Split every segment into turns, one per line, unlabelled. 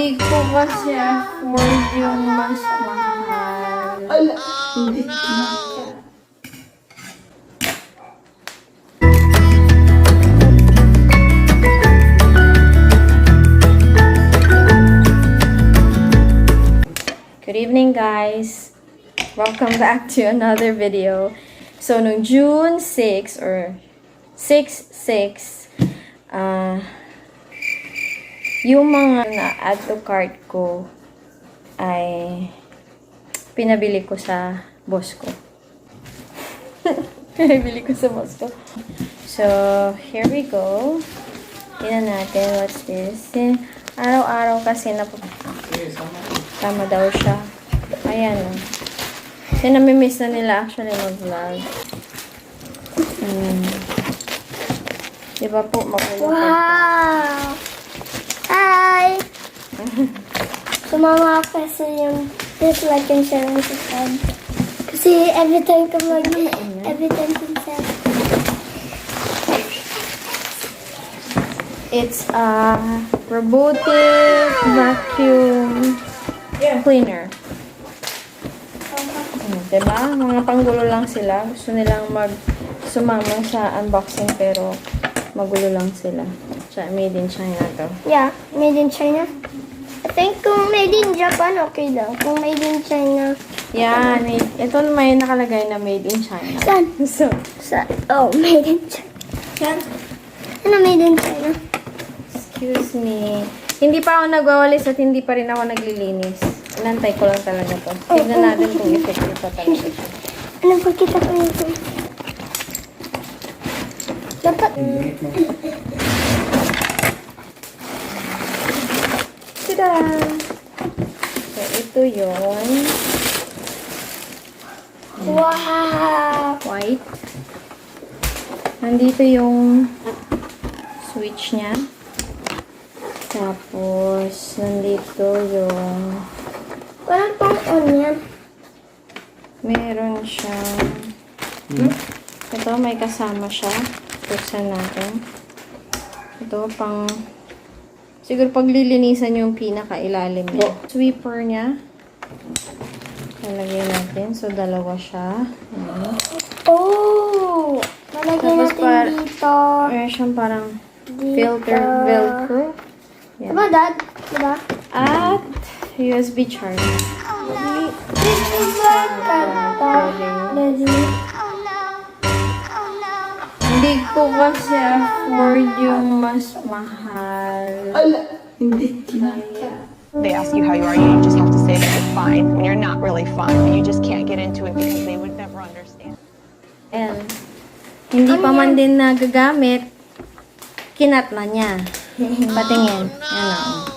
Hindi ko kasi afford yung mas mahal.
Ala, hindi na.
Good evening, guys. Welcome back to another video. So, no June 6 or 6/6, yung mga na-add to cart ko ay pinabili ko sa boss ko. Pinabili ko sa boss ko. So, here we go. Tingnan natin, what's this? Araw-araw kasi tama daw siya. Ayan o. Kasi namimiss na nila actually mag-vlog. Diba po, magulo pa.
Wow! Hi! Sumama kasi yung this like and share and subscribe. Kasi every time ko every time ko
It's a robotic vacuum cleaner. Diba? Mga panggulo lang sila. Gusto nilang sumama sa unboxing pero magulo lang sila. Made in China to.
Yeah, made in China. I think kung made in Japan, okay daw. Kung made in China.
Yan. Ito may nakalagay na made in China.
Saan?
So,
Oh, made in China.
yan.
Ano made in China?
Excuse me. Hindi pa ako nagwawalis at hindi pa rin ako naglilinis. Inantay ko lang talaga to. Tignan natin kung effective pa talaga siya.
Ano po kita ko ito? Dapat.
Tada! So, ito yon
Wow!
white. Nandito yung switch niya. Tapos, nandito yung
Walang pang onion.
meron siyang ito, may kasama siya. Buksan natin. Ito, pang siguro paglilinisan yung pinakailalim niya. Sweeper niya. Lalagyan natin. So, dalawa siya. Ayan.
Oh! Malagyan
Tapos
natin dito.
Meron siyang parang
Dito.
filter velcro. Yan.
Diba, Dad? Diba?
At USB charger.
This is like Daddy.
Hindi ko kasi afford yung mas mahal.
Ala, hindi na.
They ask you how you are, you just have to say that you're fine when you're not really fine, but you just can't get into it because they would never understand.
And hindi pa man din nagagamit, kinat na niya. Patingin. Ano.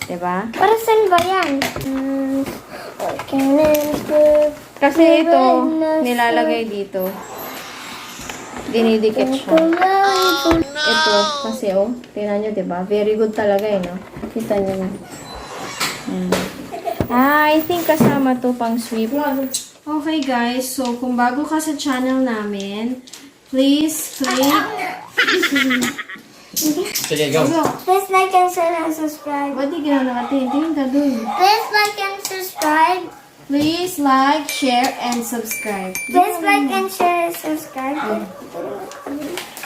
Diba?
Para saan ba yan?
Kasi ito, nilalagay dito. Dinidikit siya. Ito, kasi tingnan nyo, diba? Very good talaga no? Kita nyo na. I think kasama to pang sweep. Okay guys, so kung bago ka sa channel namin, please click.
Sige, go.
Please like and share and subscribe.
Ba't di gano'n natin? Tingin ka dun.
Please like and subscribe.
Please like, share, and subscribe.
Please like and share and subscribe.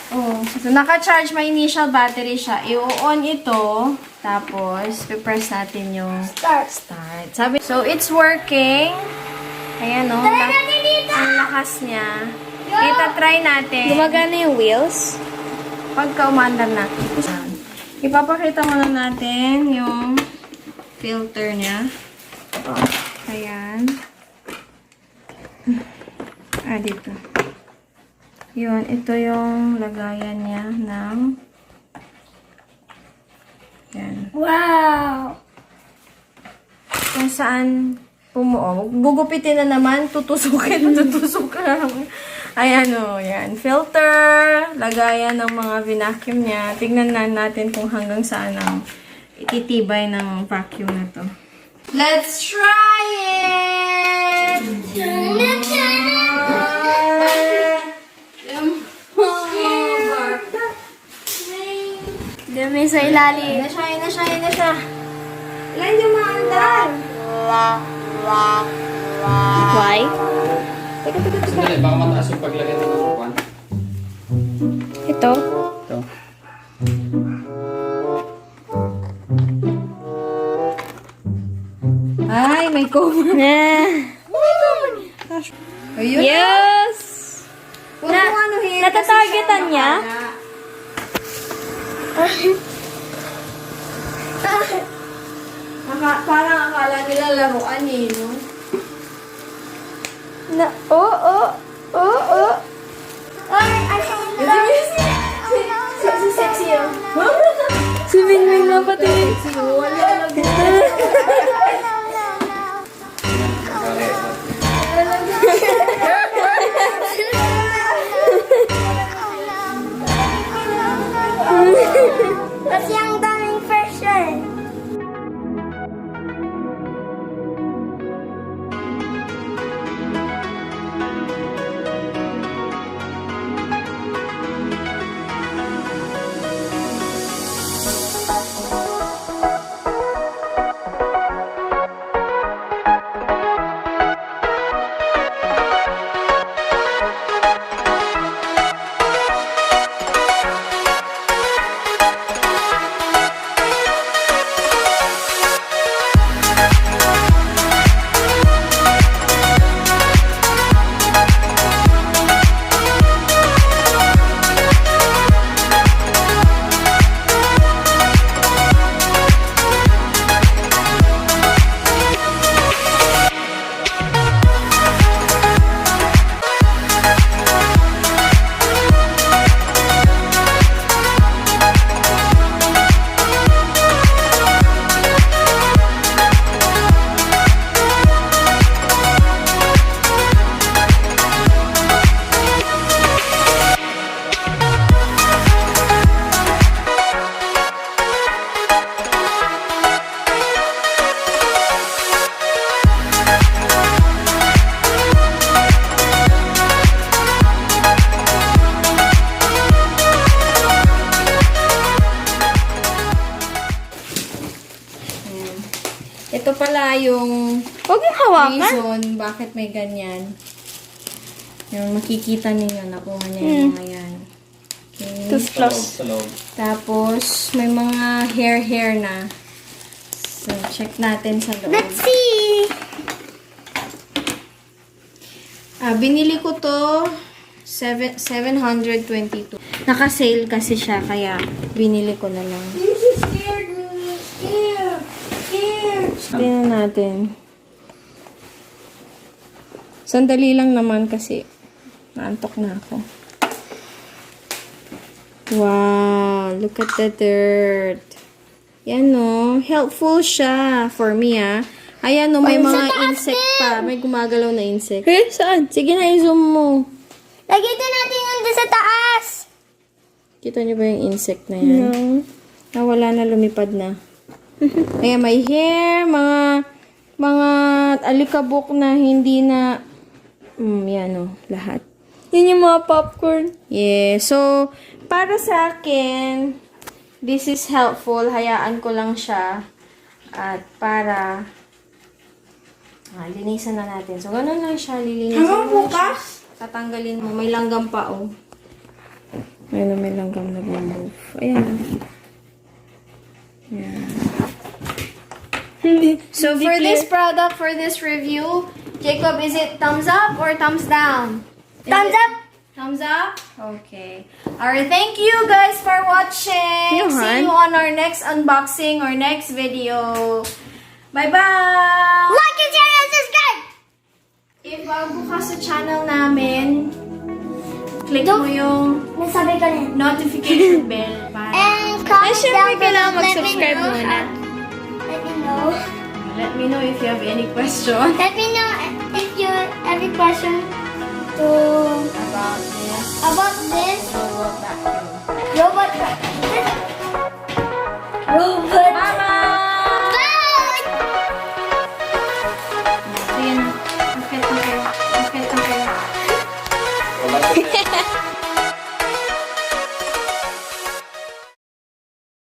Oh, so naka-charge, may initial battery siya. I-on ito, tapos press natin yung
Start.
start. So it's working. Ayan o, ang lakas niya. Try natin. Gumagana yung wheels? Pagka umandar na. Ipapakita muna natin yung filter niya. Ayan. Dito. Yun, ito yung lagayan niya ng yan.
Wow!
Kung saan pumuo. Gugupitin na naman, tutusukin na naman. Ayan o, yan. Filter, lagayan ng mga vinacuum niya. Tignan na natin kung hanggang saan ang ititibay ng vacuum na to. Let's try it!
Dami sa ilalim.
Na siya. Ilan yung maandar?
Why?
Sandali, baka mataas yung paglagay ng upuan.
Ito?
Ito.
Ay, may cover. Ayun.
Yes!
Huwag mo anuhin.
natatargetan
kasi
niya?
Parang akala nila laruan eh, no? Sexy oh.
Si Minmin na pati.
Sexy oh. Wala na
Kasi ang daming pressure.
Ito pala yung
Huwag yung hawakan.
reason bakit may ganyan. Yung makikita ninyo, nakuha niya yung mga yan. Okay.
Toothbrush.
Sa loob.
Tapos, may mga hair na. So, check natin sa loob.
Let's see.
Binili ko to 722. Naka-sale kasi siya, kaya binili ko na lang.
You scared me. Scared.
Tingnan natin. Sandali lang naman kasi naantok na ako. Wow, look at the dirt. Yan no, helpful siya for me Ayan no, may mga insect pa. May gumagalaw na insect.
Saan?
Sige na, i-zoom mo.
Lagay din natin yung sa taas.
Kita niyo ba yung insect na yan? Wala na, lumipad na. Ayan, may hair, mga alikabok na hindi na, yan o, lahat.
Yun yung mga popcorn.
Yeah, so, para sa akin, this is helpful. Hayaan ko lang siya. At para, linisan na natin. So, ganun lang siya, lilinisan mo siya. Tatanggalin mo, may langgam pa oh. Ayun, may langgam na bumove. Ayan. Ayan. So, for this product, for this review, Jacob, is it thumbs up or thumbs down?
Thumbs up.
Thumbs up? Okay. Alright, thank you guys for watching.
Johan.
See you on our next unboxing or next video. Bye-bye!
Like and share and subscribe.
If bago ka sa channel namin, click mo yung
Nasabi ko na.
notification bell para
And comment
syempre,
down
kailangan
below.
mag-subscribe muna.
Let me know.
let me know if you have any question
Let me know if you have any question to
about this
about this.
or about that.